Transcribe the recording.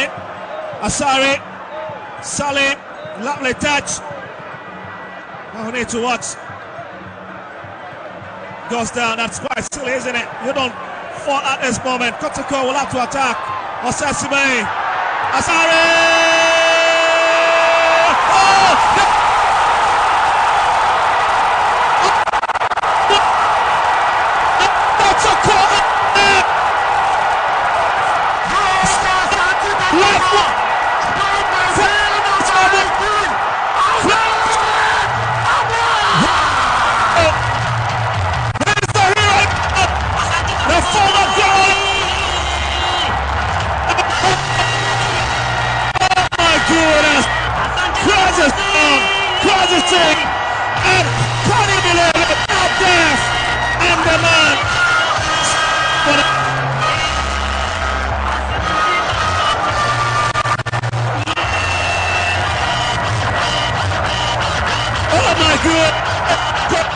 Asare, Saleh, lovely touch. Now we need to watch. Goes down, that's quite silly, isn't it? You don't fall at this moment. Kotoko will have to attack. Osasime, Asare! Oh! And can you believe it? Out there, and the man. Oh my God!